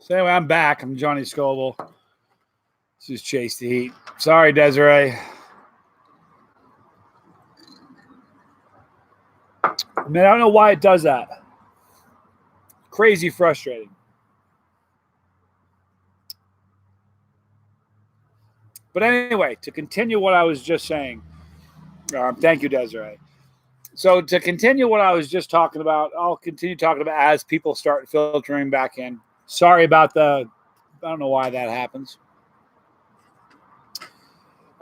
So anyway, I'm back. I'm Johnny Scoville. This is Chase the Heat. Sorry, Desiree. Man, I don't know why it does that. Crazy frustrating. But anyway, to continue what I was just saying, thank you, Desiree. So to continue what I was just talking about, I'll continue talking about as people start filtering back in. Sorry about I don't know why that happens.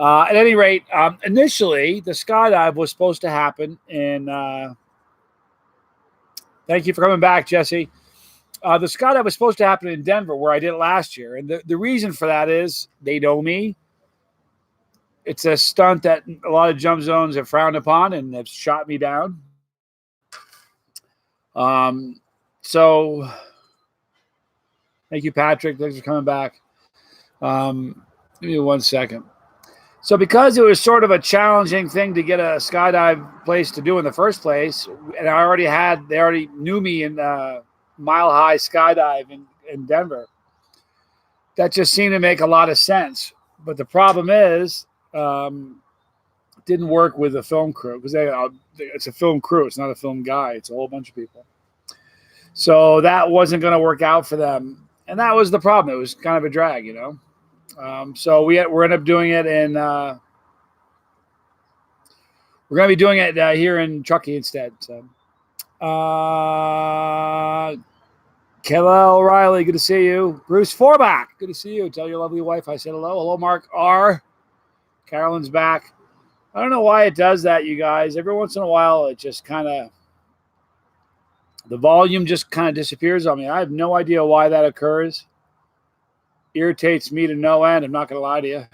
At any rate, initially, the skydive was supposed to happen in, thank you for coming back, Jesse. The skydive was supposed to happen in Denver, where I did it last year. And the reason for that is they know me. It's a stunt that a lot of jump zones have frowned upon and have shot me down. So thank you, Patrick. Thanks for coming back. Give me 1 second. So because it was sort of a challenging thing to get a skydive place to do in the first place, and they already knew me in Mile High Skydive in Denver, that just seemed to make a lot of sense. But the problem is, it didn't work with the film crew because it's a film crew. It's not a film guy. It's a whole bunch of people. So that wasn't going to work out for them. And that was the problem. It was kind of a drag, you know. So we're ended up doing it in we're going to be doing it here in Truckee instead. So Kayla O'Reilly, good to see you. Bruce Forbach, good to see you. Tell your lovely wife I said hello. Hello, Mark R. Carolyn's back. I don't know why it does that, you guys. Every once in a while, it just kind of, the volume just kind of disappears on me. I have no idea why that occurs. Irritates me to no end. I'm not going to lie to you.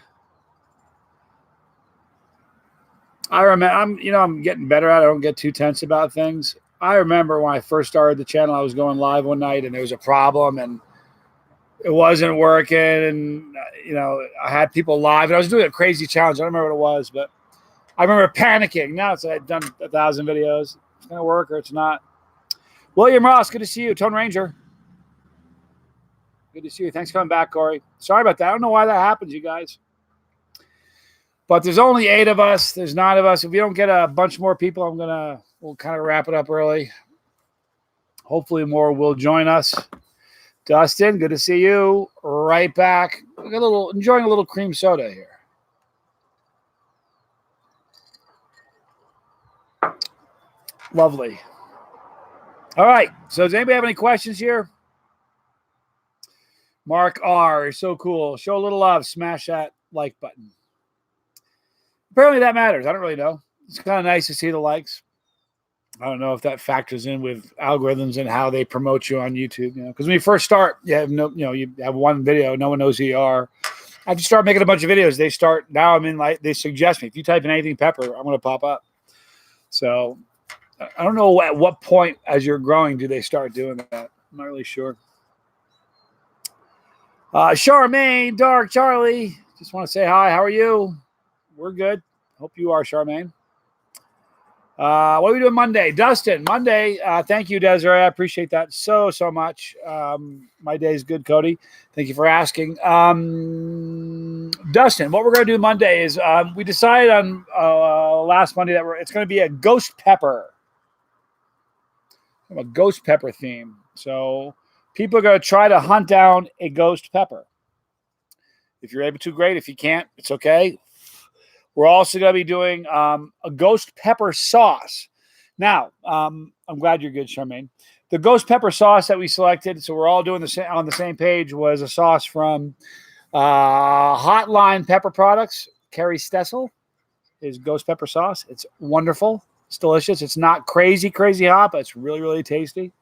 I remember, I'm getting better at it. I don't get too tense about things. I remember when I first started the channel, I was going live one night and there was a problem and it wasn't working. And, I had people live and I was doing a crazy challenge. I don't remember what it was, but I remember panicking. Now I've done 1,000 videos. It's going to work or it's not. William Ross, good to see you. Tone Ranger. Good to see you. Thanks for coming back, Corey. Sorry about that. I don't know why that happens, you guys. But there's only 8 of us. There's 9 of us. If we don't get a bunch more people, we'll kind of wrap it up early. Hopefully more will join us. Dustin, good to see you. Right back. Enjoying a little cream soda here. Lovely. All right. So does anybody have any questions here? Mark R. is so cool. Show a little love. Smash that like button. Apparently that matters. I don't really know. It's kind of nice to see the likes. I don't know if that factors in with algorithms and how they promote you on YouTube. Because when you first start, you have one video, no one knows who you are. After you start making a bunch of videos, they suggest me. If you type in anything pepper, I'm going to pop up. So I don't know at what point as you're growing do they start doing that. I'm not really sure. Charmaine, Dark Charlie, just want to say hi. How are you? We're good. Hope you are, Charmaine. What are we doing Monday? Dustin, Monday. Thank you, Desiree. I appreciate that so much. My day is good, Cody. Thank you for asking. Dustin, what we're going to do Monday is we decided on last Monday that it's going to be a ghost pepper. A ghost pepper theme. So people are going to try to hunt down a ghost pepper. If you're able to, great. If you can't, it's okay. We're also going to be doing a ghost pepper sauce. Now, I'm glad you're good, Charmaine. The ghost pepper sauce that we selected, so we're all doing on the same page, was a sauce from Hotline Pepper Products. Carrie Stessel is ghost pepper sauce. It's wonderful. It's delicious. It's not crazy hot, but it's really, really tasty.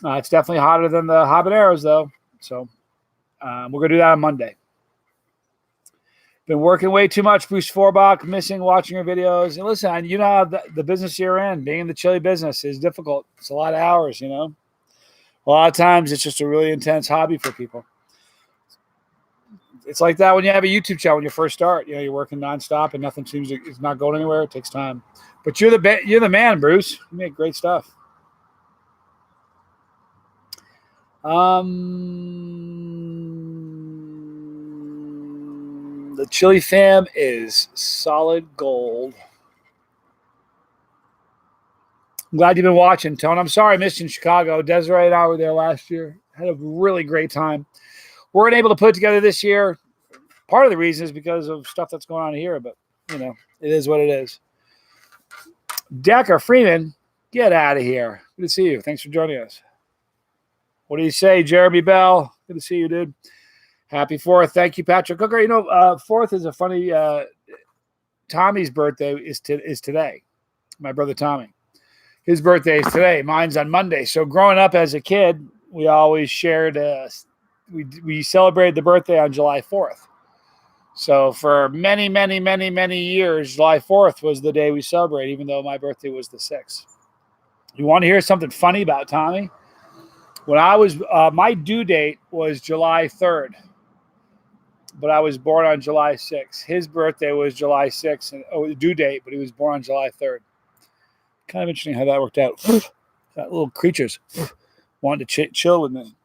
It's definitely hotter than the Habaneros, though. So we're going to do that on Monday. Been working way too much. Bruce Forbach, missing watching your videos. And listen, you know how the business you're in, being in the chili business, is difficult. It's a lot of hours, A lot of times it's just a really intense hobby for people. It's like that when you have a YouTube channel when you first start. You're working nonstop and nothing it's not going anywhere. It takes time. But you're the man, Bruce. You make great stuff. The Chili fam is solid gold. I'm glad you've been watching, Tone. I'm sorry I missed you in Chicago. Desiree and I were there last year. Had a really great time. We weren't able to put it together this year. Part of the reason is because of stuff that's going on here, but, you know, it is what it is. Decker Freeman, get out of here. Good to see you. Thanks for joining us. What do you say, Jeremy Bell? Good to see you, dude. Happy 4th. Thank you, Patrick Cooker. You know, 4th is a funny Tommy's birthday is today. My brother Tommy. His birthday is today. Mine's on Monday. So growing up as a kid, we always shared, we celebrated the birthday on July 4th. So for many, many, many, many years, July 4th was the day we celebrated, even though my birthday was the 6th. You want to hear something funny about Tommy? When I was, my due date was July 3rd, but I was born on July 6th. His birthday was July 6th, and due date, but he was born on July 3rd. Kind of interesting how that worked out. That little creatures wanted to chill with me.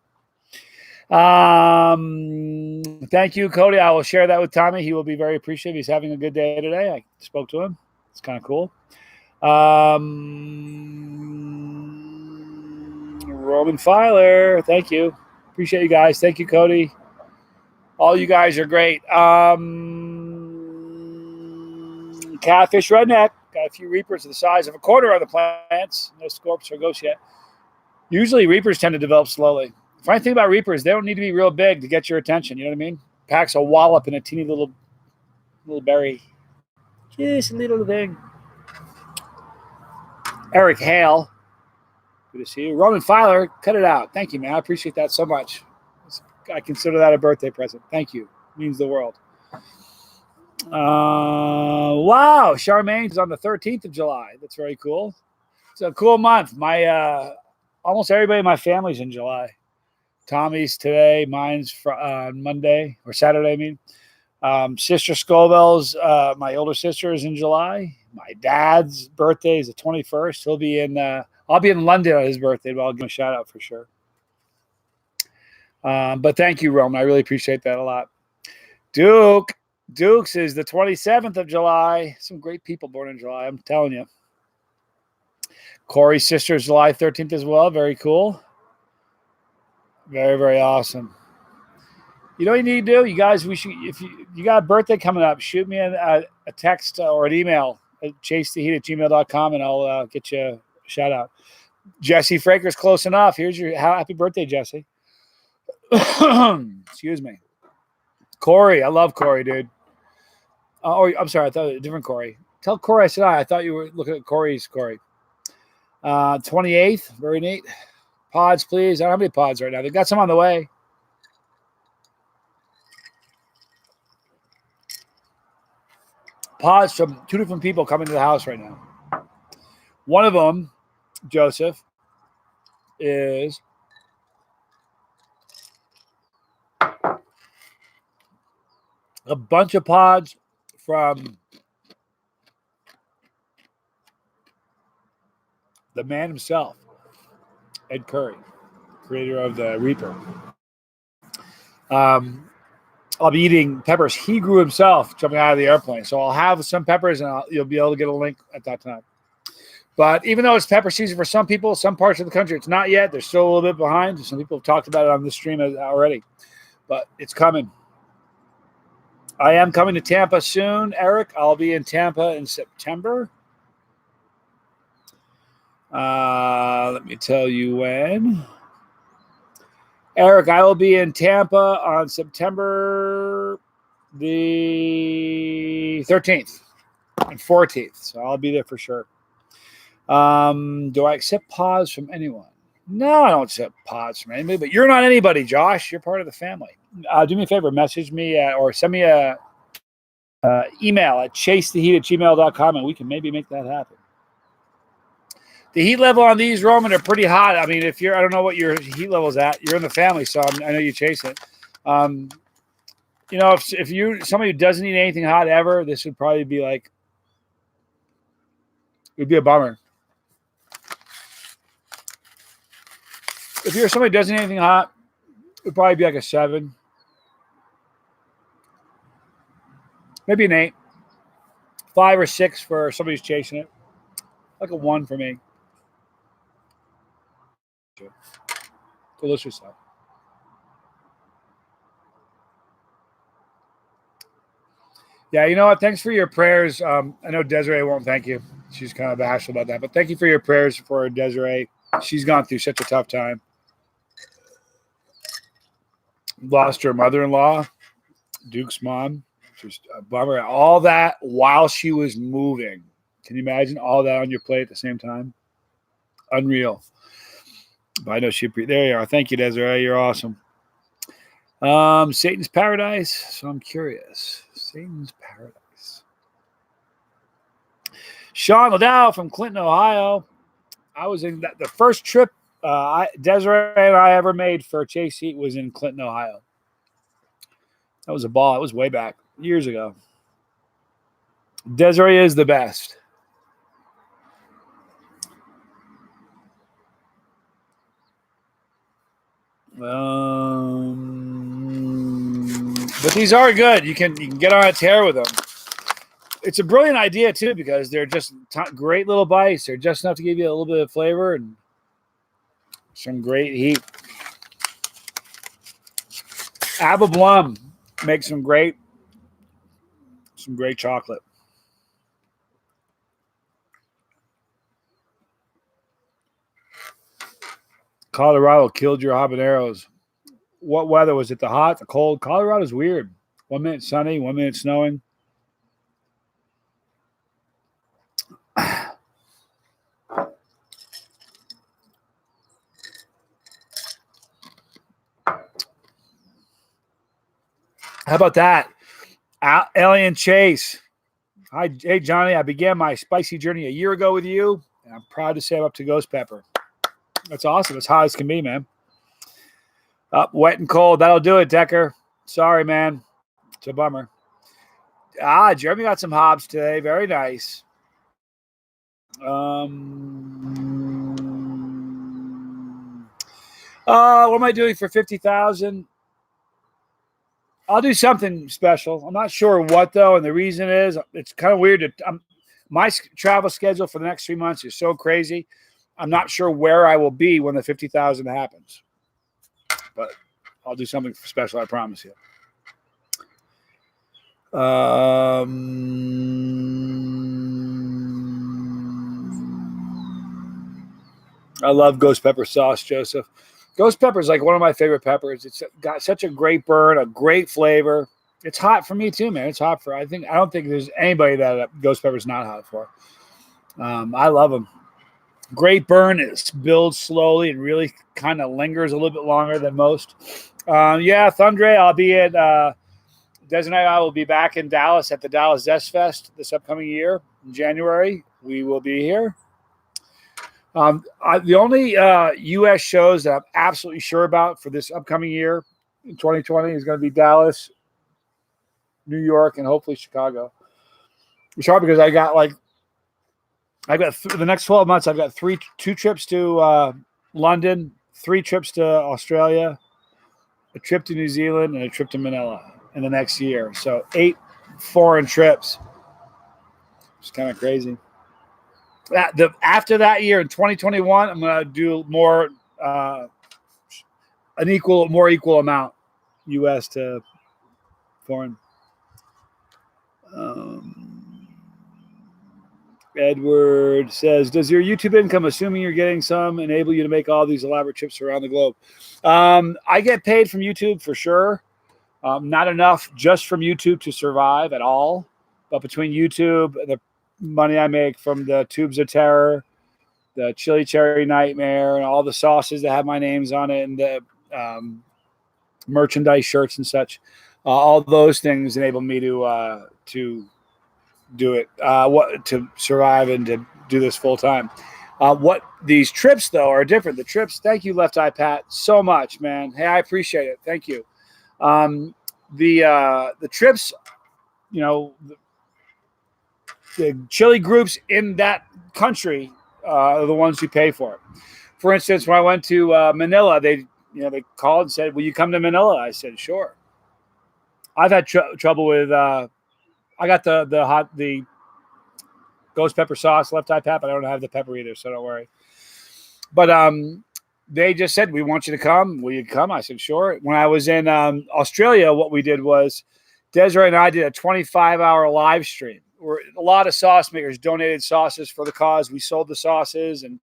Thank you, Cody. I will share that with Tommy. He will be very appreciative. He's having a good day today. I spoke to him. It's kind of cool. Roman Filer, thank you. Appreciate you guys. Thank you, Cody. All you guys are great. Catfish Redneck. Got a few reapers the size of a quarter on the plants. No scorps or ghosts yet. Usually reapers tend to develop slowly. The funny thing about reapers, they don't need to be real big to get your attention. You know what I mean? Packs a wallop in a teeny little berry. Just a little thing. Eric Hale. Good to see you. Roman Filer, cut it out. Thank you, man. I appreciate that so much. I consider that a birthday present. Thank you. It means the world. Wow. Charmaine is on the 13th of July. That's very cool. It's a cool month. My almost everybody in my family's in July. Tommy's today. Mine's on Monday or Saturday, I mean. Sister Scoville's, my older sister, is in July. My dad's birthday is the 21st. He'll be in, I'll be in London on his birthday, but I'll give him a shout out for sure. But thank you, Roman. I really appreciate that a lot. Dukes is the 27th of July. Some great people born in July, I'm telling you. Corey's sister is July 13th as well. Very cool. Very, very awesome. You know what you need to do? You guys, if you got a birthday coming up, shoot me a text or an email at chasetheheat@gmail.com and I'll get you a shout out. Jesse Fraker's close enough. Here's your happy birthday, Jesse. Excuse me. Corey, I love Corey, dude. Oh, I'm sorry, I thought it was a different Corey. Tell Corey I said hi. I thought you were looking at Corey's Corey. 28th, very neat. Pods, please. I don't have any pods right now. They've got some on the way. Pods from 2 different people coming to the house right now. One of them, Joseph, is a bunch of pods from the man himself, Ed Curry, creator of the Reaper. I'll be eating peppers he grew himself jumping out of the airplane. So I'll have some peppers and you'll be able to get a link at that time. But even though it's pepper season for some people, some parts of the country, it's not yet. They're still a little bit behind. Some people have talked about it on the stream already. But it's coming. I am coming to Tampa soon, Eric. I'll be in Tampa in September. Let me tell you when. Eric, I will be in Tampa on September the 13th and 14th. So I'll be there for sure. Do I accept pods from anyone? No, I don't accept pods from anybody, but you're not anybody, Josh. You're part of the family. Do me a favor, message me or send me a email at chasetheheat@gmail.com and we can maybe make that happen. The heat level on these, Roman, are pretty hot. I mean, I don't know what your heat level's at. You're in the family, so I know you chase it. You know, if you're somebody who doesn't eat anything hot ever, this would probably be like, it would be a bummer. If you're somebody who doesn't eat anything hot, it'd probably be like a 7. Maybe an 8. 5 or 6 for somebody who's chasing it. Like a 1 for me. Delicious stuff. Yeah, you know what? Thanks for your prayers. I know Desiree won't thank you. She's kind of bashful about that. But thank you for your prayers for Desiree. She's gone through such a tough time. Lost her mother-in-law, Duke's mom. Just a bummer. All that while she was moving. Can you imagine all that on your plate at the same time? Unreal. But I know there you are. Thank you, Desiree. You're awesome. Satan's Paradise. So I'm curious. Satan's Paradise. Sean Liddell from Clinton, Ohio. I was in the first trip Desiree and I ever made for Chase Eat was in Clinton, Ohio. That was a ball. It was way back, years ago. Desiree is the best. But these are good. You can get on a tear with them. It's a brilliant idea too because they're just great little bites. They're just enough to give you a little bit of flavor and some great heat. Abba Blum makes some great chocolate. Colorado killed your habaneros. What weather was it? The hot, the cold? Colorado's weird. 1 minute sunny, 1 minute snowing. How about that? Alien Chase. Hey, Johnny, I began my spicy journey a year ago with you, and I'm proud to say I'm up to Ghost Pepper. That's awesome. As hot as can be, man. Up, wet and cold. That'll do it, Decker. Sorry, man. It's a bummer. Jeremy got some Hobbs today. Very nice. What am I doing for 50,000? I'll do something special. I'm not sure what, though, and the reason is it's kind of weird. My travel schedule for the next 3 months is so crazy. I'm not sure where I will be when the 50,000 happens. But I'll do something special, I promise you. I love ghost pepper sauce, Joseph. Ghost pepper is like one of my favorite peppers. It's got such a great burn, a great flavor. It's hot for me too, man. It's hot I don't think there's anybody that ghost pepper is not hot for. I love them. Great burn. It builds slowly and really kind of lingers a little bit longer than most. Yeah, Thundre, I'll be at Des and I will be back in Dallas at the Dallas Zest Fest this upcoming year in January. We will be here. The only U.S. shows that I'm absolutely sure about for this upcoming year in 2020 is going to be Dallas, New York, and hopefully Chicago. It's hard because the next 12 months, I've got 2 trips to London, 3 trips to Australia, a trip to New Zealand, and a trip to Manila in the next year. So 8 foreign trips. It's kind of crazy. After that year in 2021, I'm going to do more, more equal amount U.S. to foreign. Edward says, does your YouTube income, assuming you're getting some, enable you to make all these elaborate trips around the globe? I get paid from YouTube for sure. Not enough just from YouTube to survive at all. But between YouTube, the money I make from the Tubes of Terror, the Chilli Cherry Nightmare, and all the sauces that have my names on it, and the merchandise shirts and such, all those things enable me to do it, to survive and to do this full time. What these trips though are different. The trips, thank you, Left Eye Pat, so much, man. Hey, I appreciate it. Thank you. The trips, the chili groups in that country are the ones who pay for it. For instance, when I went to Manila, they called and said, "Will you come to Manila?" I said, "Sure." I've had trouble with. I got the ghost pepper sauce, left eye pep. I don't have the pepper either, so don't worry. But they just said, "We want you to come. Will you come?" I said, "Sure." When I was in Australia, what we did was Desiree and I did a 25-hour live stream where a lot of sauce makers donated sauces for the cause. We sold the sauces and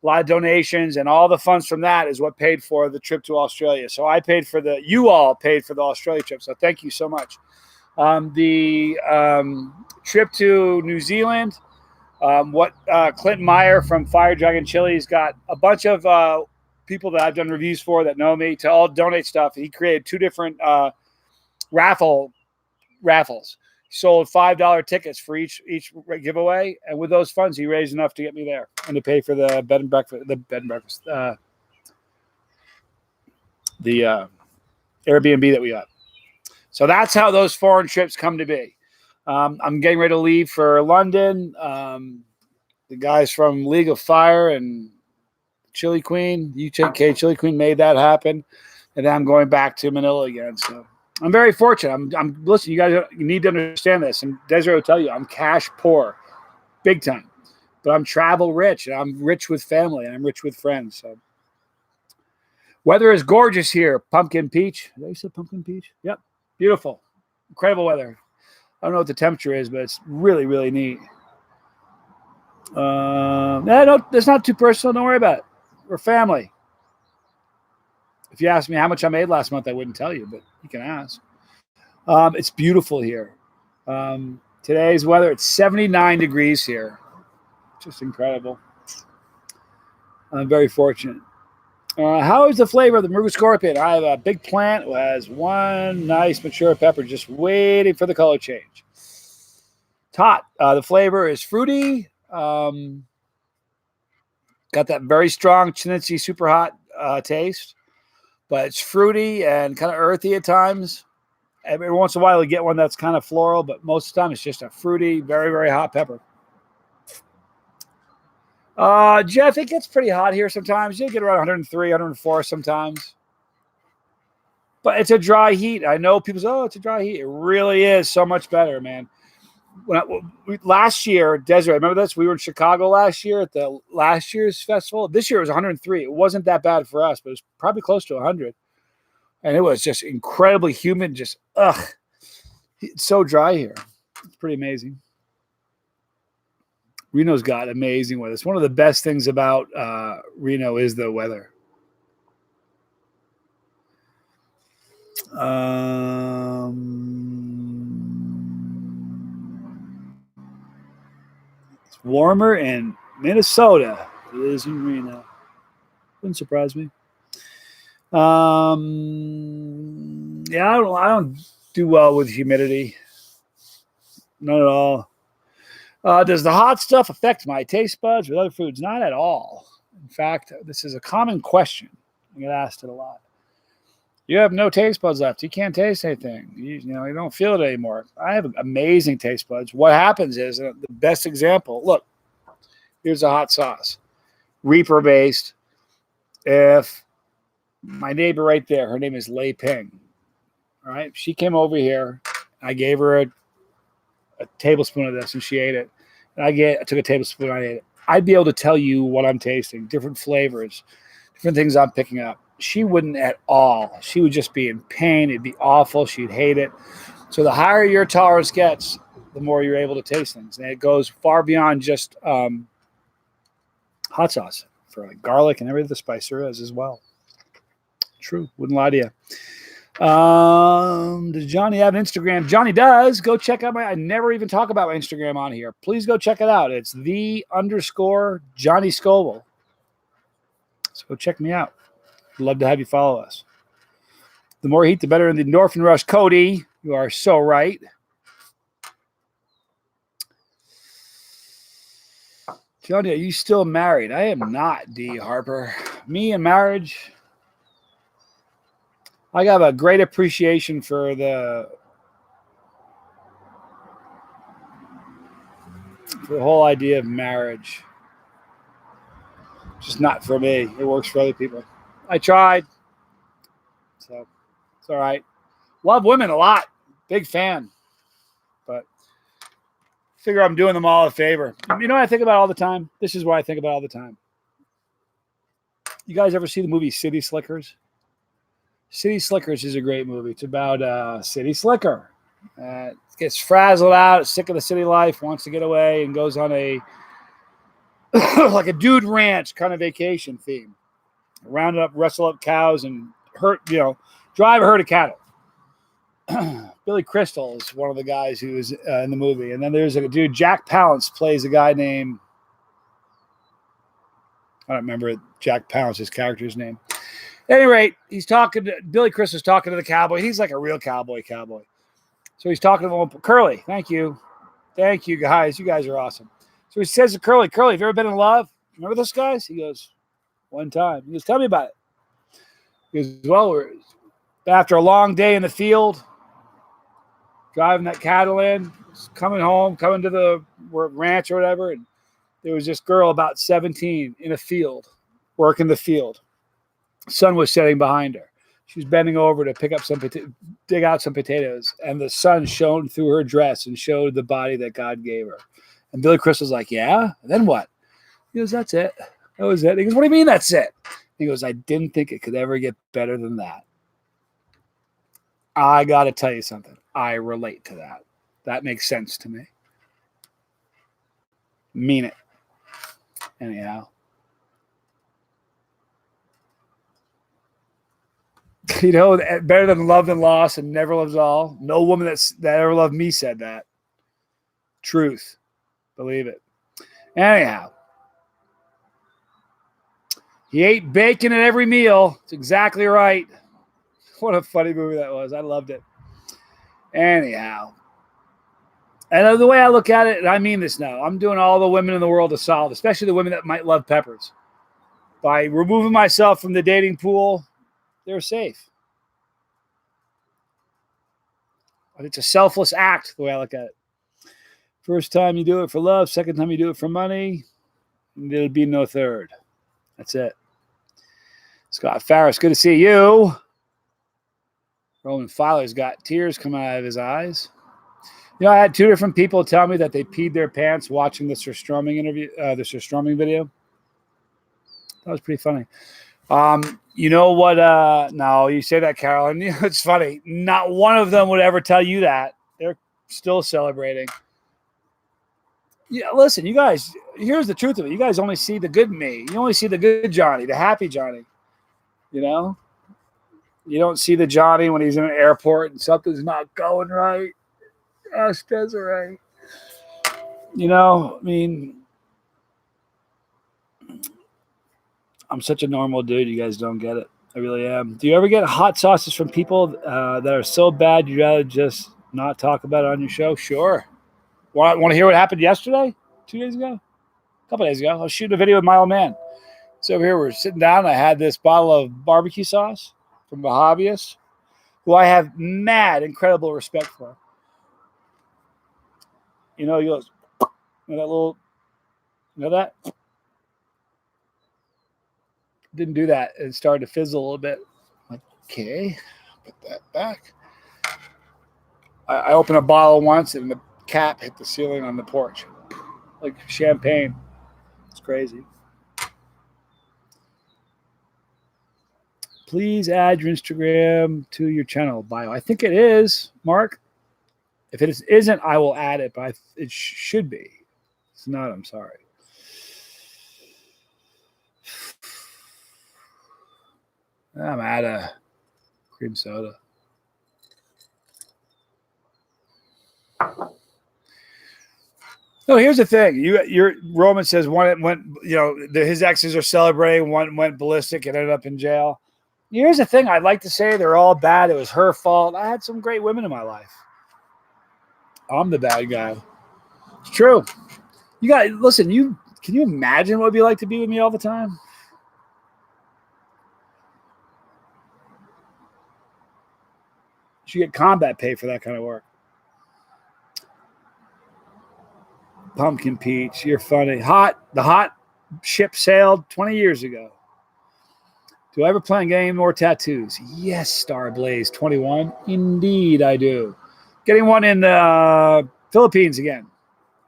a lot of donations, and all the funds from that is what paid for the trip to Australia. So you all paid for the Australia trip. So thank you so much. The trip to New Zealand, Clinton Meyer from Fire Dragon Chili's got a bunch of people that I've done reviews for that know me to all donate stuff. He created 2 different raffles. He sold $5 tickets for each giveaway, and with those funds, he raised enough to get me there and to pay for the bed and breakfast, the Airbnb that we got. So that's how those foreign trips come to be. I'm getting ready to leave for London. The guys from League of Fire and Chili Queen, UTK Chili Queen made that happen. And then I'm going back to Manila again. So I'm very fortunate. Listen, you guys need to understand this. And Desiree will tell you, I'm cash poor, big time. But I'm travel rich, and I'm rich with family, and I'm rich with friends. So weather is gorgeous here. Pumpkin peach. Did I say pumpkin peach? Yep. Beautiful. Incredible weather. I don't know what the temperature is, but it's really, really neat. That's not too personal. Don't worry about it. We're family. If you asked me how much I made last month, I wouldn't tell you, but you can ask. It's beautiful here. Today's weather, it's 79 degrees here. Just incredible. I'm very fortunate. How is the flavor of the Maruga Scorpion? I have a big plant who has one nice mature pepper just waiting for the color change. It's hot. The flavor is fruity. Got that very strong Chinitsi super hot taste, but it's fruity and kind of earthy at times. Every once in a while you get one that's kind of floral, but most of the time it's just a fruity, very, very hot pepper. Jeff, it gets pretty hot here sometimes. You'll get around 103, 104 sometimes. But it's a dry heat. I know people say, "Oh, it's a dry heat." It really is so much better, man. Last year, Desiree, remember this? We were in Chicago last year at the last year's festival. This year it was 103. It wasn't that bad for us, but it was probably close to 100. And it was just incredibly humid. Just, it's so dry here. It's pretty amazing. Reno's got amazing weather. It's one of the best things about Reno is the weather. It's warmer in Minnesota than it is in Reno. Wouldn't surprise me. Yeah, I don't do well with humidity. Not at all. Does the hot stuff affect my taste buds with other foods? Not at all. In fact, this is a common question. I get asked it a lot. You have no taste buds left. You can't taste anything. You don't feel it anymore. I have amazing taste buds. What happens is, the best example, look, here's a hot sauce. Reaper based. If my neighbor right there, her name is Lei Ping. All right. She came over here. I gave her a tablespoon of this and she ate it. And I took a tablespoon, I ate it. I'd be able to tell you what I'm tasting, different flavors, different things I'm picking up. She wouldn't at all. She would just be in pain. It'd be awful. She'd hate it. So the higher your tolerance gets, the more you're able to taste things. And it goes far beyond just hot sauce for like garlic and every other spice there is as well. True. Wouldn't lie to you. Does Johnny have an Instagram? Johnny does. Go check out I never even talk about my Instagram on here. Please go check it out. It's _Johnny Scoville. So go check me out. I'd love to have you follow us. The more heat, the better in the endorphin rush. Cody, you are so right. Johnny, are you still married? I am not, D. Harper. Me and marriage, I have a great appreciation for the whole idea of marriage. Just not for me. It works for other people. I tried. So it's all right. Love women a lot. Big fan. But figure I'm doing them all a favor. You know what I think about all the time? This is what I think about all the time. You guys ever see the movie City Slickers? City Slickers is a great movie. It's about a city slicker. Gets frazzled out, sick of the city life, wants to get away, and goes on a like a dude ranch kind of vacation theme. Round up, wrestle up cows, and drive a herd of cattle. Billy Crystal is one of the guys who is in the movie. And then there's a dude, Jack Palance plays a guy named, I don't remember Jack Palance's character's name. At any rate, Billy Crystal's talking to the cowboy. He's like a real cowboy. So he's talking to him, Curly, thank you. Thank you, guys. You guys are awesome. So he says to Curly, have you ever been in love? Remember this, guys? He goes, one time. He goes, tell me about it. He goes, well, after a long day in the field, driving that cattle in, coming to the ranch or whatever, and there was this girl about 17 in a field, working the field. Sun was setting behind her. She was bending over to dig out some potatoes, and the sun shone through her dress and showed the body that God gave her. And Billy Crystal's like, yeah? And then what? He goes, that's it. That was it. He goes, what do you mean that's it? He goes, I didn't think it could ever get better than that. I got to tell you something. I relate to that. That makes sense to me. Mean it. Anyhow. Better than love than loss and never loves all. No woman that ever loved me said that. Truth. Believe it. Anyhow. He ate bacon at every meal. It's exactly right. What a funny movie that was. I loved it. Anyhow. And the way I look at it, and I mean this now, I'm doing all the women in the world a solid, especially the women that might love peppers. By removing myself from the dating pool, they're safe. It's a selfless act, the way I look at it. First time you do it for love, second time you do it for money, there'll be no third. That's it. Scott Farris, good to see you. Roman Filer's got tears coming out of his eyes. I had two different people tell me that they peed their pants watching the Surströmming interview, the Surströmming video. That was pretty funny. You know what? No, you say that, Carolyn. It's funny. Not one of them would ever tell you that. They're still celebrating. Yeah, listen, you guys, here's the truth of it. You guys only see the good me. You only see the good Johnny, the happy Johnny. You don't see the Johnny when he's in an airport and something's not going right. Ask Desiree. I'm such a normal dude. You guys don't get it. I really am. Do you ever get hot sauces from people that are so bad you'd rather just not talk about it on your show? Sure. Want to hear what happened yesterday? 2 days ago? A couple days ago. I was shooting a video with my old man. So over here, we're sitting down. I had this bottle of BBQ sauce from a hobbyist who I have incredible respect for. He goes, that? Didn't do that. It started to fizzle a little bit. I'm like, okay, put that back. I opened a bottle once and the cap hit the ceiling on the porch. Like champagne. It's crazy. Please add your Instagram to your channel bio. I think it is, Mark. If it isn't, I will add it, but it should be. If it's not, I'm sorry. I'm out of cream soda. No, here's the thing. Your Roman says one went. His exes are celebrating. One went ballistic and ended up in jail. Here's the thing. I'd like to say they're all bad. It was her fault. I had some great women in my life. I'm the bad guy. It's true. You guys, listen. Can you imagine what it'd be like to be with me all the time? You should get combat pay for that kind of work. Pumpkin peach, you're funny. The hot ship sailed 20 years ago. Do I ever plan on getting any more tattoos? Yes, Starblaze 21. Indeed, I do. Getting one in the Philippines again.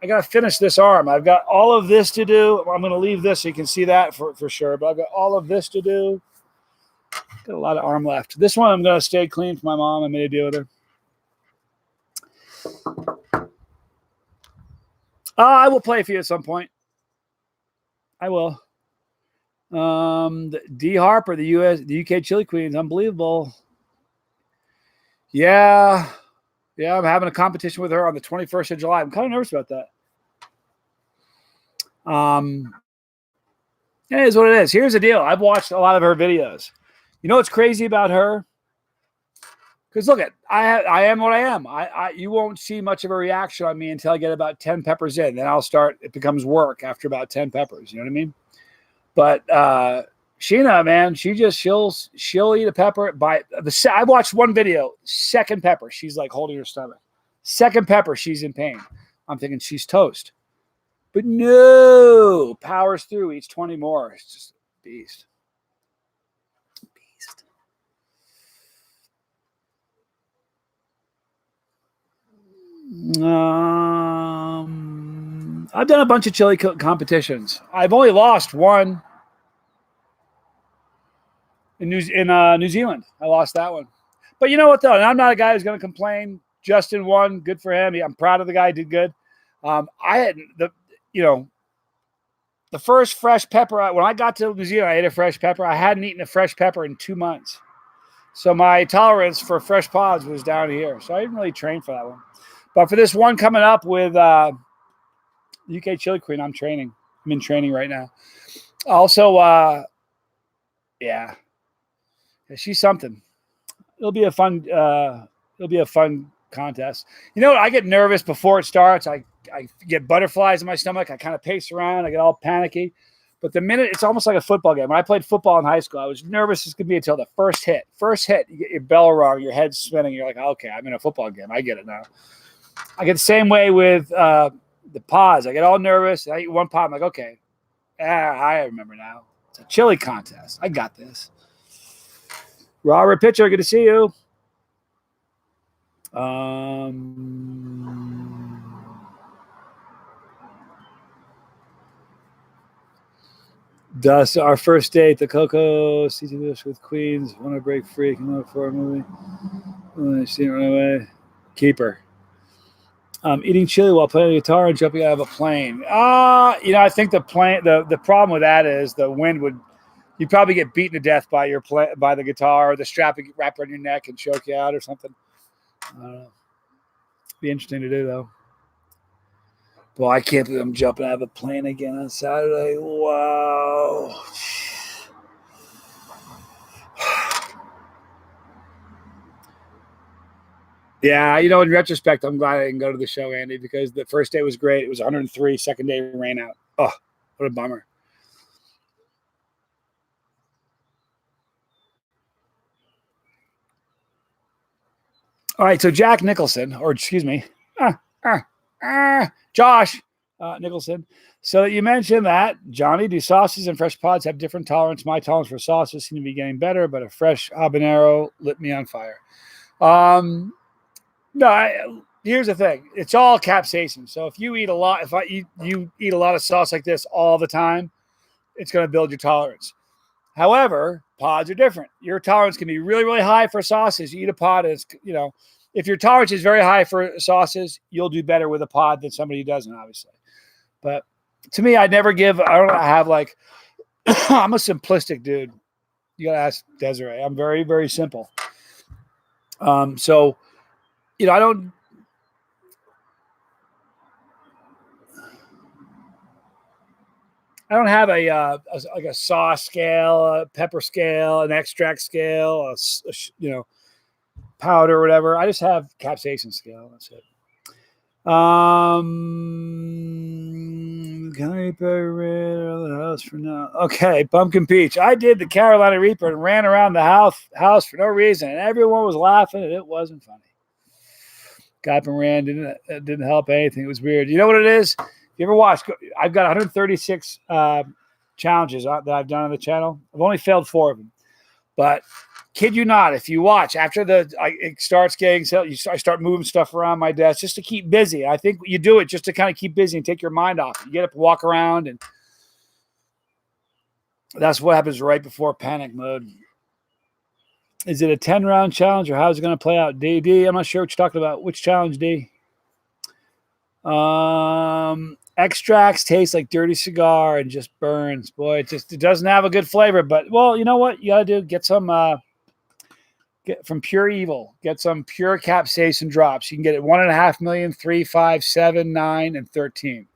I got to finish this arm. I've got all of this to do. I'm going to leave this so you can see that for sure. But I've got all of this to do. Got a lot of arm left. This one I'm going to stay clean for my mom. I made a deal with her. I will play for you at some point. I will. The D Harper, the UK Chili Queens, unbelievable. Yeah, I'm having a competition with her on the 21st of July. I'm kind of nervous about that. It is what it is. Here's the deal. I've watched a lot of her videos. You know what's crazy about her? Because look, I am what I am. You won't see much of a reaction on me until I get about 10 peppers in. Then I'll start. It becomes work after about 10 peppers. You know what I mean? But Sheena, man, she'll eat a pepper by I watched one video. Second pepper, she's like holding her stomach. Second pepper, she's in pain. I'm thinking she's toast. But no, powers through, eats 20 more. It's just a beast. I've done a bunch of chili competitions. I've only lost one in New Zealand. I lost that one. But you know what, though? And I'm not a guy who's going to complain. Justin won. Good for him. I'm proud of the guy. He did good. I had the first fresh pepper. When I got to New Zealand, I ate a fresh pepper. I hadn't eaten a fresh pepper in 2 months. So my tolerance for fresh pods was down here. So I didn't really train for that one. But for this one coming up with UK Chili Queen, I'm training. I'm in training right now. Also, yeah, she's something. It'll be a fun contest. You know what? I get nervous before it starts. I get butterflies in my stomach. I kind of pace around. I get all panicky. But the minute, it's almost like a football game. When I played football in high school, I was nervous as could be until the first hit. First hit, you get your bell rung, your head's spinning. You're like, okay, I'm in a football game. I get it now. I get the same way with the pods. I get all nervous. I eat one pod. I'm like, okay, I remember now. It's a chili contest. I got this. Robert Pitcher, good to see you. Dust, our first date, the Coco, CT with Queens, want to break free, come out for a movie. See run away. Keeper. Eating chili while playing the guitar and jumping out of a plane. I think the problem with that is the wind you'd probably get beaten to death by the guitar, or the strap would wrap around your neck and choke you out or something. Be interesting to do though. Well, I can't believe I'm jumping out of a plane again on Saturday. Wow. Yeah, in retrospect, I'm glad I didn't go to the show, Andy, because the first day was great. It was 103. Second day, rain out. Oh, what a bummer. All right, so Jack Nicholson, or excuse me, Josh Nicholson. So you mentioned that, Johnny, do sauces and fresh pods have different tolerance? My tolerance for sauces seem to be getting better, but a fresh habanero lit me on fire. No, here's the thing. It's all capsaicin. So if you eat a lot, you eat a lot of sauce like this all the time, it's going to build your tolerance. However, pods are different. Your tolerance can be really, really high for sauces. You eat a pod, and it's, if your tolerance is very high for sauces, you'll do better with a pod than somebody who doesn't, obviously. But to me, I don't have like, I'm a simplistic dude. You got to ask Desiree. I'm very, very simple. So, I don't have a sauce scale, a pepper scale, an extract scale, powder or whatever. I just have capsaicin scale. That's it. Can I Reaper ran around the house for now? Okay, Pumpkin Peach. I did the Carolina Reaper and ran around the house for no reason, and everyone was laughing, and it wasn't funny. Got up and ran. Didn't help anything. It was weird. You know what it is? If you ever watch, I've got 136 challenges that I've done on the channel. I've only failed 4 of them. But kid you not, if you watch after it starts getting I start moving stuff around my desk just to keep busy. I think you do it just to kind of keep busy and take your mind off. You get up, walk around, and that's what happens right before panic mode. Is it a 10-round challenge or how's it going to play out? D, I'm not sure what you're talking about. Which challenge, D? Extracts taste like dirty cigar and just burns. Boy, it doesn't have a good flavor. But well, you know what you gotta do? Get some get from Pure Evil. Get some pure capsaicin drops. You can get it 1.5 million, 3, 5, 7, 9, and 13.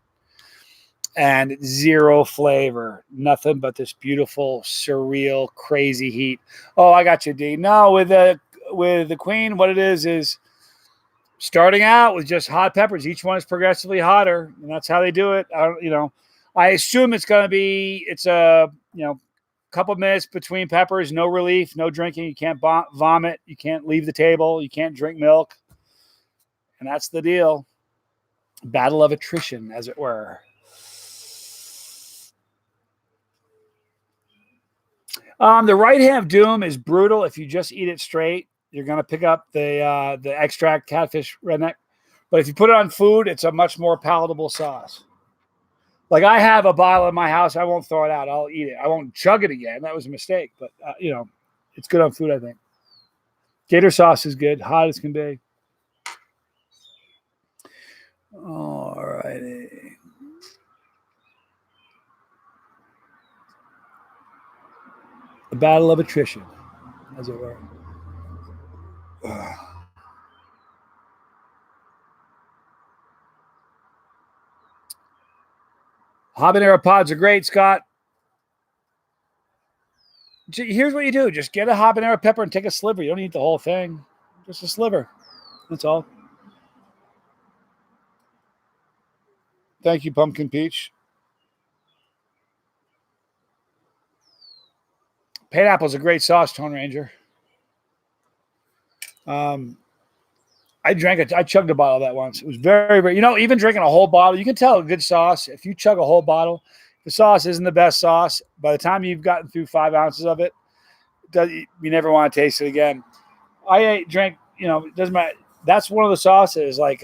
And 0 flavor. Nothing but this beautiful, surreal, crazy heat. Oh, I got you, D. No, with the Queen, what it is starting out with just hot peppers. Each one is progressively hotter, and that's how they do it. I assume it's a couple minutes between peppers, no relief, no drinking. You can't vomit. You can't leave the table. You can't drink milk. And that's the deal. Battle of attrition, as it were. The right hand of doom is brutal if you just eat it straight. You're going to pick up the extract catfish redneck. But if you put it on food, it's a much more palatable sauce. Like I have a bottle in my house. I won't throw it out. I'll eat it. I won't chug it again. That was a mistake. But, it's good on food, I think. Gator sauce is good. Hot as can be. All righty. The battle of attrition, as it were. Habanero pods are great, Scott. Here's what you do. Just get a habanero pepper and take a sliver. You don't eat the whole thing. Just a sliver. That's all. Thank you, Pumpkin Peach. Pineapple is a great sauce, Tone Ranger. I chugged a bottle of that once. It was very, very, even drinking a whole bottle, you can tell a good sauce. If you chug a whole bottle, the sauce isn't the best sauce. By the time you've gotten through 5 ounces of it, you never want to taste it again. It doesn't matter. That's one of the sauces, like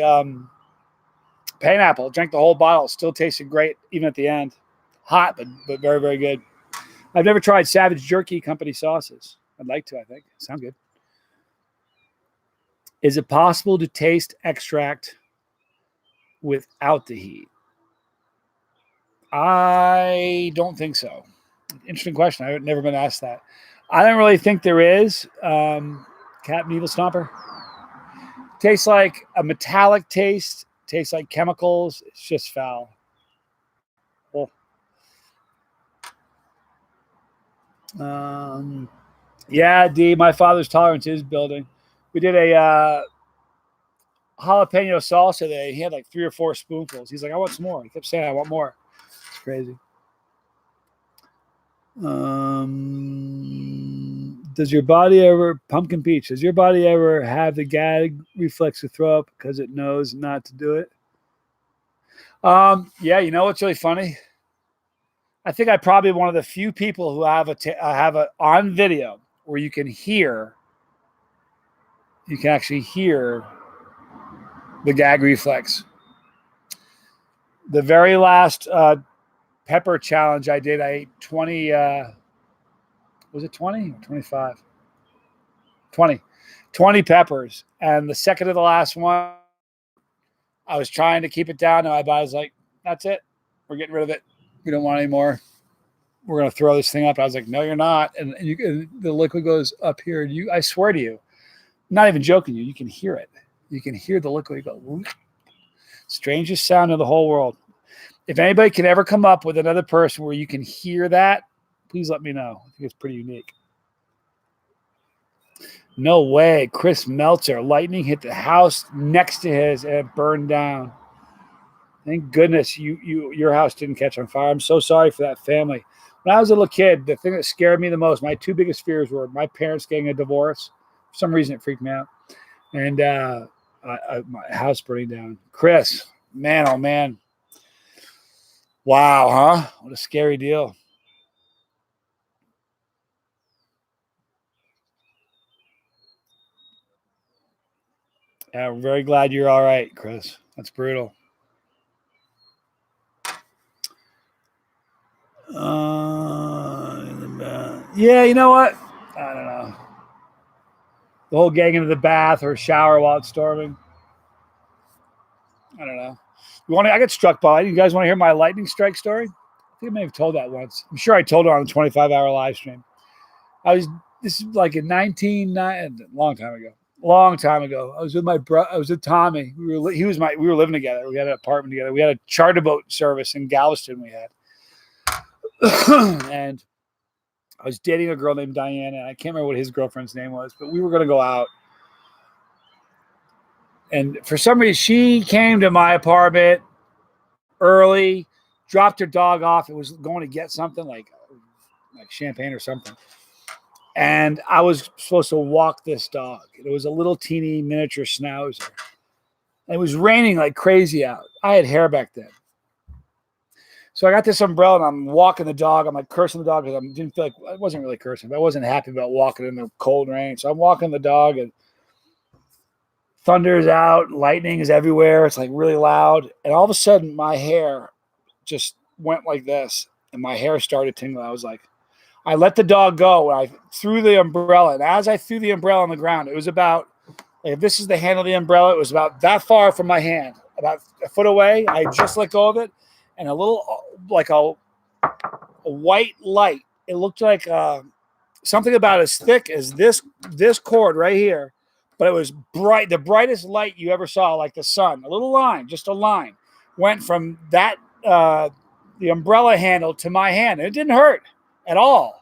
pineapple. Drank the whole bottle. Still tasted great, even at the end. Hot, but very, very good. I've never tried Savage Jerky Company sauces. I'd like to, I think. Sound good. Is it possible to taste extract without the heat? I don't think so. Interesting question. I've never been asked that. I don't really think there is. Cat Needle Stomper. Tastes like a metallic taste. Tastes like chemicals. It's just foul. Well, yeah, D, my father's tolerance is building. We did a jalapeno salsa today. He had like 3 or 4 spoonfuls. He's like, I want some more. He kept saying, I want more. It's crazy. Does your body ever, Pumpkin Peach, does your body ever have the gag reflex to throw up because it knows not to do it? Yeah, you know what's really funny? I think I'm probably one of the few people who have a on video where you can actually hear the gag reflex. The very last pepper challenge I did, I ate 20, was it 20 or 25? 20 peppers. And the second to the last one, I was trying to keep it down. And my body's like, that's it. We're getting rid of it. We don't want any more. We're going to throw this thing up. I was like, no, you're not. And the liquid goes up here. And I swear to you, I'm not even joking you can hear it. You can hear the liquid go. Whoop. Strangest sound in the whole world. If anybody can ever come up with another person where you can hear that, please let me know. I think it's pretty unique. No way. Chris Meltzer. Lightning hit the house next to his and it burned down. Thank goodness your house didn't catch on fire. I'm so sorry for that family. When I was a little kid, the thing that scared me the most, my 2 biggest fears were my parents getting a divorce. For some reason, it freaked me out. And my house burning down. Chris, man, oh man. Wow, huh? What a scary deal. Yeah, we're very glad you're all right, Chris. That's brutal. Yeah, you know what? I don't know. The whole getting into the bath or shower while it's storming. I don't know. I got struck by. You guys want to hear my lightning strike story? I think I may have told that once. I'm sure I told it on a 25-hour live stream. This is like in 1990, long time ago. I was with my brother. I was with Tommy. We were living together. We had an apartment together. We had a charter boat service in Galveston. We had, and I was dating a girl named Diana. I can't remember what his girlfriend's name was, but we were going to go out. And for some reason, she came to my apartment early, dropped her dog off. It was going to get something like champagne or something. And I was supposed to walk this dog. It was a little teeny miniature schnauzer. It was raining like crazy out. I had hair back then. So I got this umbrella and I'm walking the dog. I'm like cursing the dog because I didn't feel like, I wasn't really cursing, but I wasn't happy about walking in the cold rain. So I'm walking the dog and thunder is out, lightning is everywhere. It's like really loud. And all of a sudden my hair just went like this and my hair started tingling. I let the dog go. And I threw the umbrella. And as I threw the umbrella on the ground, it was about, like, if this is the handle of the umbrella, it was about that far from my hand, about a foot away. I just let go of it. And a little, like a white light. It looked like something about as thick as this cord right here. But it was bright, the brightest light you ever saw, like the sun. A little line, just a line, went from that, the umbrella handle to my hand. And it didn't hurt at all.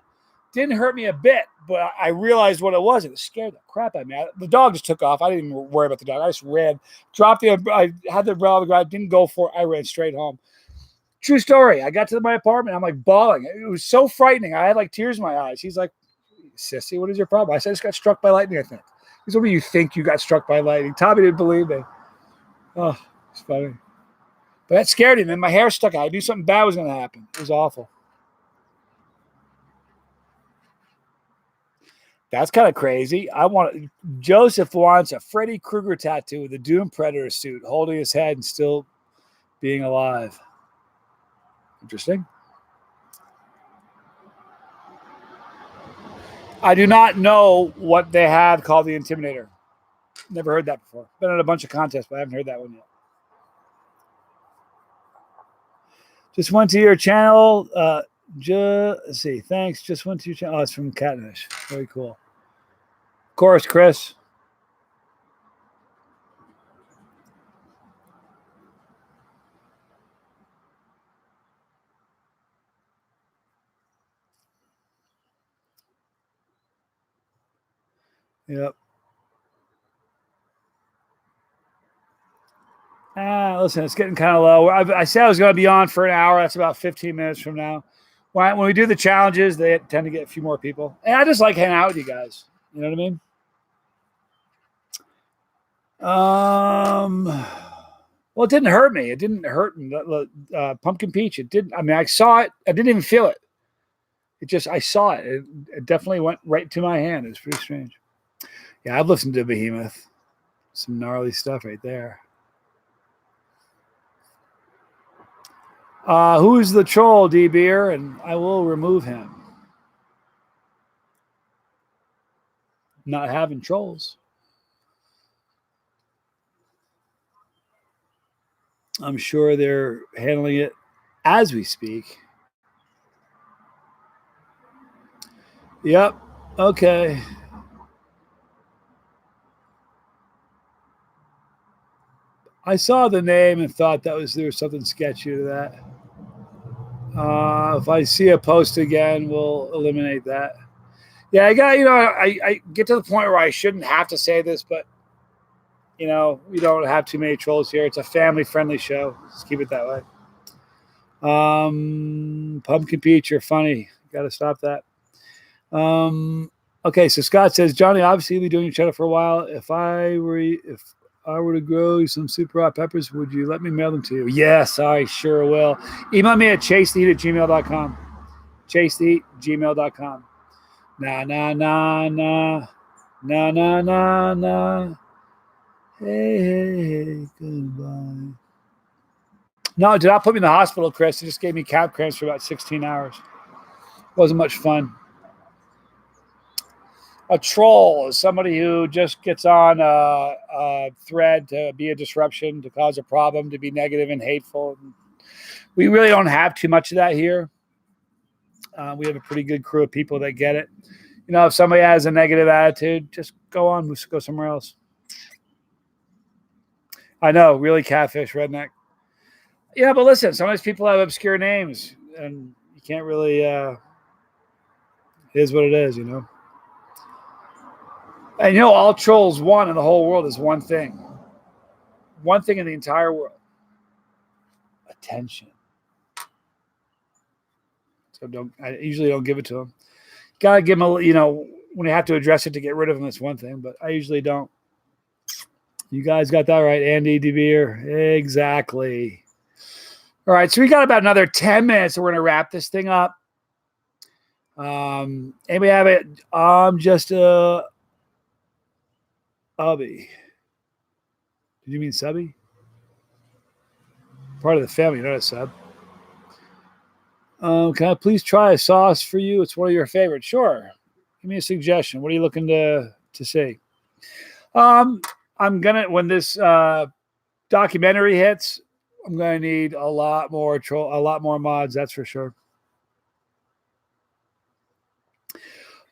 Didn't hurt me a bit, but I realized what it was. It scared the crap out of me. The dog just took off. I didn't even worry about the dog. I just ran, I had the umbrella on the ground, didn't go for it. I ran straight home. True story. I got to my apartment. I'm like bawling. It was so frightening. I had like tears in my eyes. He's like, sissy, what is your problem? I said, I just got struck by lightning, I think. He said, what do you think you got struck by lightning? Tommy didn't believe me. Oh, it's funny. But that scared him, and my hair stuck out. I knew something bad was going to happen. It was awful. That's kind of crazy. Joseph wants a Freddy Krueger tattoo with a Doom Predator suit, holding his head and still being alive. Interesting. I do not know what they have called the Intimidator. Never heard that before. Been at a bunch of contests, but I haven't heard that one yet. Just went to your channel. Let's see. Thanks. Just went to your channel. Oh, it's from Catnish. Very cool. Of course, Chris. Yep. Listen, it's getting kind of low. I said I was going to be on for an hour. That's about 15 minutes from now. When we do the challenges, they tend to get a few more people. And I just like hanging out with you guys. You know what I mean? Well, it didn't hurt me. It didn't hurt pumpkin peach. It didn't. I mean, I saw it. I didn't even feel it. I saw it. It definitely went right to my hand. It was pretty strange. Yeah, I've listened to Behemoth. Some gnarly stuff right there. Who's the troll, D Beer? And I will remove him. Not having trolls. I'm sure they're handling it as we speak. Yep. Okay. I saw the name and thought there was something sketchy to that. If I see a post again, we'll eliminate that. Yeah, I get to the point where I shouldn't have to say this, but we don't have too many trolls here. It's a family-friendly show. Let's keep it that way. Pumpkin Peach, you're funny. Got to stop that. Okay, so Scott says, Johnny, obviously you've been doing your channel for a while. If I were to grow some super hot peppers, would you let me mail them to you? Yes, I sure will. Email me at chasetheheat@gmail.com. chasetheheat@gmail.com. Na, na, na, na. Na, na, na, na. Hey, goodbye. No, did not put me in the hospital, Chris. They just gave me calf cramps for about 16 hours. Wasn't much fun. A troll is somebody who just gets on a thread to be a disruption, to cause a problem, to be negative and hateful. We really don't have too much of that here. We have a pretty good crew of people that get it. You know, if somebody has a negative attitude, just go on, go somewhere else. I know, really catfish, redneck. Yeah, but listen, sometimes people have obscure names, and you can't really. It is what it is, you know. And you know, all trolls want in the whole world is one thing in the entire world: attention. So I usually don't give it to them. Gotta give them you know, when you have to address it to get rid of them, that's one thing, but I usually don't. You guys got that right, Andy DeVere. Exactly. All right, so we got about another 10 minutes, so we're gonna wrap this thing up. Anybody have it? Just Ubby. Did you mean subby? Part of the family, not a sub. Can I please try a sauce for you? It's one of your favorites. Sure. Give me a suggestion. What are you looking to see? I'm gonna, when this documentary hits, I'm gonna need a lot more mods. That's for sure.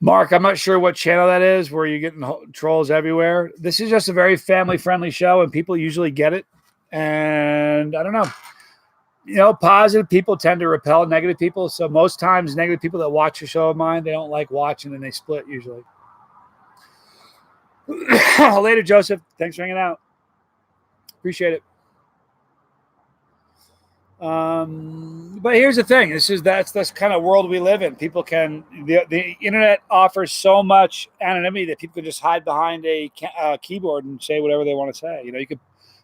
Mark, I'm not sure what channel that is where you're getting trolls everywhere. This is just a very family-friendly show, and people usually get it. And I don't know. You know, positive people tend to repel negative people. So most times, negative people that watch a show of mine, they don't like watching, and they split usually. Later, Joseph. Thanks for hanging out. Appreciate it. But here's the thing. That's kind of world we live in. People can the internet offers so much anonymity that people can just hide behind a keyboard and say whatever they want to say. You know, you could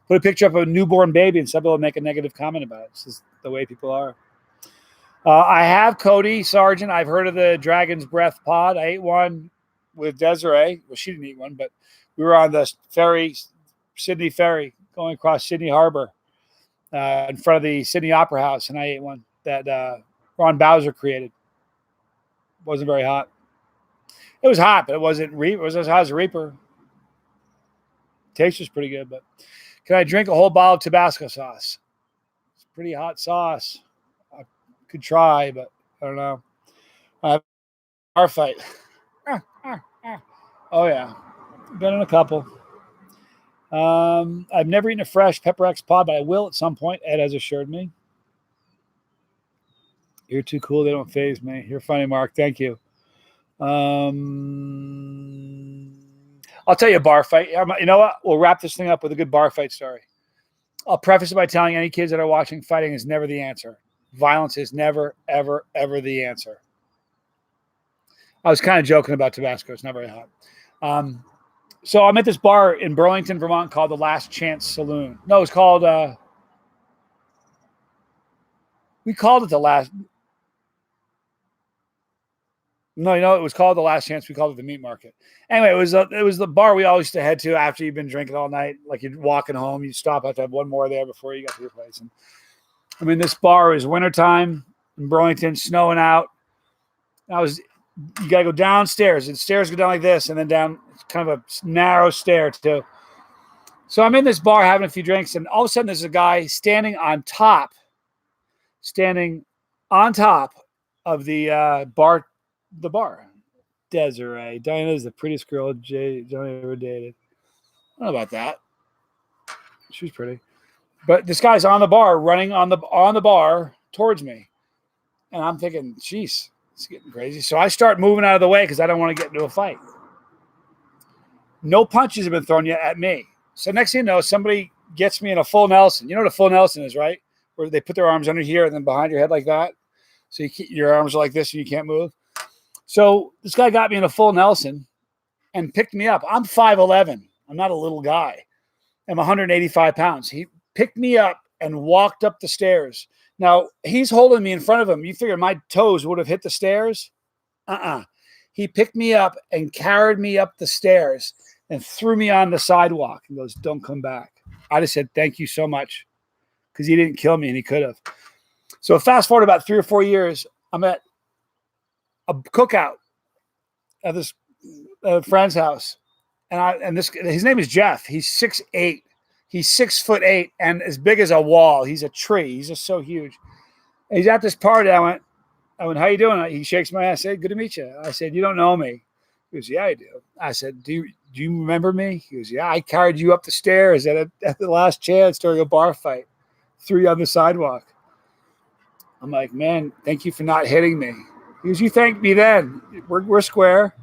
put a picture of a newborn baby and somebody will make a negative comment about it. This is the way people are. I have Cody Sargent. I've heard of the Dragon's Breath pod. I ate one with Desiree. Well, she didn't eat one, but we were on the ferry, Sydney ferry, going across Sydney Harbor. In front of the Sydney Opera House, and I ate one that Ron Bowser created. Wasn't very hot. It was hot, but it wasn't. It was as hot as a Reaper. Taste was pretty good, but can I drink a whole bottle of Tabasco sauce? It's pretty hot sauce. I could try, but I don't know. Our fight. Oh yeah, been in a couple. I've never eaten a fresh Pepper X pod, but I will at some point. Ed has assured me. You're too cool. They don't faze me. You're funny, Mark. Thank you. I'll tell you a bar fight. You know what? We'll wrap this thing up with a good bar fight story. I'll preface it by telling any kids that are watching, fighting is never the answer. Violence is never, ever, ever the answer. I was kind of joking about Tabasco. It's not very hot. So I'm at this bar in Burlington, Vermont called the Last Chance Saloon. No, it's called, we called it the Last. No, you know, it was called the Last Chance. We called it the Meat Market. Anyway, it was the bar we always used to head to after you've been drinking all night. Like you're walking home, you stop, have to have one more there before you got to your place. And I mean, this bar is wintertime in Burlington, snowing out. You got to go downstairs, and stairs go down like this, and then down kind of a narrow stair too. So I'm in this bar having a few drinks, and all of a sudden there's a guy standing on top of the bar. Desiree. Diana is the prettiest girl Johnny ever dated. I don't know about that. She was pretty. But this guy's on the bar, running on the bar towards me. And I'm thinking, geez, it's getting crazy. So I start moving out of the way because I don't want to get into a fight. No punches have been thrown yet at me. So next thing you know, somebody gets me in a full Nelson. You know what a full Nelson is, right? Where they put their arms under here and then behind your head like that. So your arms are like this and you can't move. So this guy got me in a full Nelson and picked me up. I'm 5'11". I'm not a little guy. I'm 185 pounds. He picked me up and walked up the stairs. Now, he's holding me in front of him. You figure my toes would have hit the stairs? He picked me up and carried me up the stairs. and threw me on the sidewalk and goes, "Don't come back." I just said, "Thank you so much," because he didn't kill me and he could have. So fast forward about 3 or 4 years, I'm at a cookout at this friend's house. And his name is Jeff. He's 6'8". He's 6'8" and as big as a wall. He's a tree. He's just so huge. And he's at this party. I went, "How you doing?" He shakes my hand. I said, "Good to meet you." I said, "You don't know me?" He goes, "Yeah, I do." I said, Do you remember me?" He goes, "Yeah, I carried you up the stairs at the last chance during a bar fight. Threw you on the sidewalk." I'm like, "Man, thank you for not hitting me." He goes, "You thanked me then. We're square."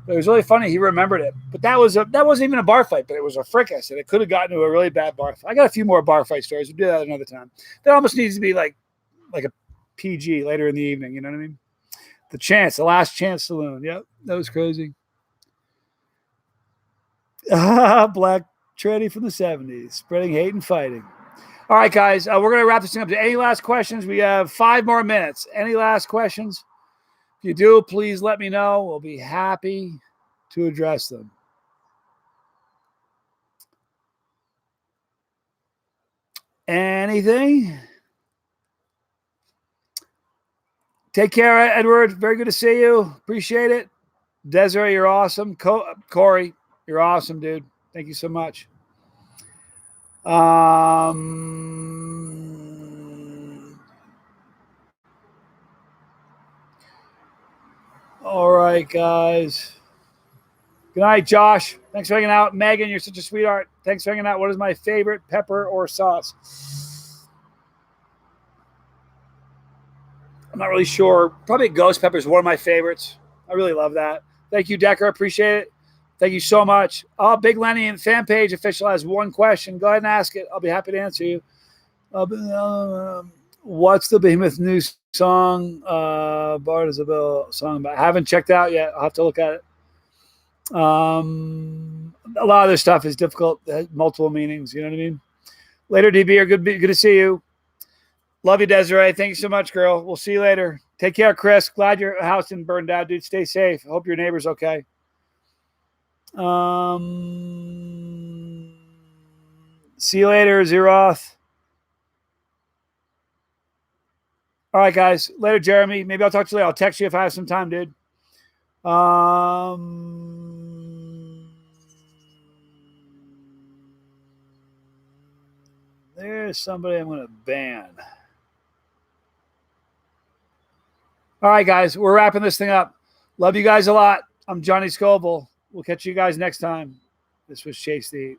It was really funny. He remembered it, but that wasn't even a bar fight, but it was a fricas, and it could have gotten to a really bad bar fight. I got a few more bar fight stories. We'll do that another time. That almost needs to be like a PG later in the evening. You know what I mean? The Last Chance Saloon. Yep, that was crazy. Black Treddy from the 70s, spreading hate and fighting. All right, guys, we're going to wrap this thing up. Any last questions? We have 5 more minutes. Any last questions? If you do, please let me know. We'll be happy to address them. Anything? Take care, Edward. Very good to see you. Appreciate it. Desiree, you're awesome. Corey, you're awesome, dude. Thank you so much. All right, guys. Good night, Josh. Thanks for hanging out. Megan, you're such a sweetheart. Thanks for hanging out. What is my favorite, pepper or sauce? I'm not really sure. Probably ghost pepper is one of my favorites. I really love that. Thank you, Decker. Appreciate it. Thank you so much. Big Lenny and fan page official has one question. Go ahead and ask it. I'll be happy to answer you. What's the Behemoth new song? Bart Isabel song about? I haven't checked out yet. I'll have to look at it. A lot of this stuff is difficult. It has multiple meanings. You know what I mean? Later, DB. Good to see you. Love you, Desiree. Thank you so much, girl. We'll see you later. Take care, Chris. Glad your house didn't burn down, dude. Stay safe. Hope your neighbor's okay. See you later, Zeroth. All right, guys. Later, Jeremy. Maybe I'll talk to you later. I'll text you if I have some time, dude. There's somebody I'm going to ban. All right, guys. We're wrapping this thing up. Love you guys a lot. I'm Johnny Scoville. We'll catch you guys next time. This was Chase the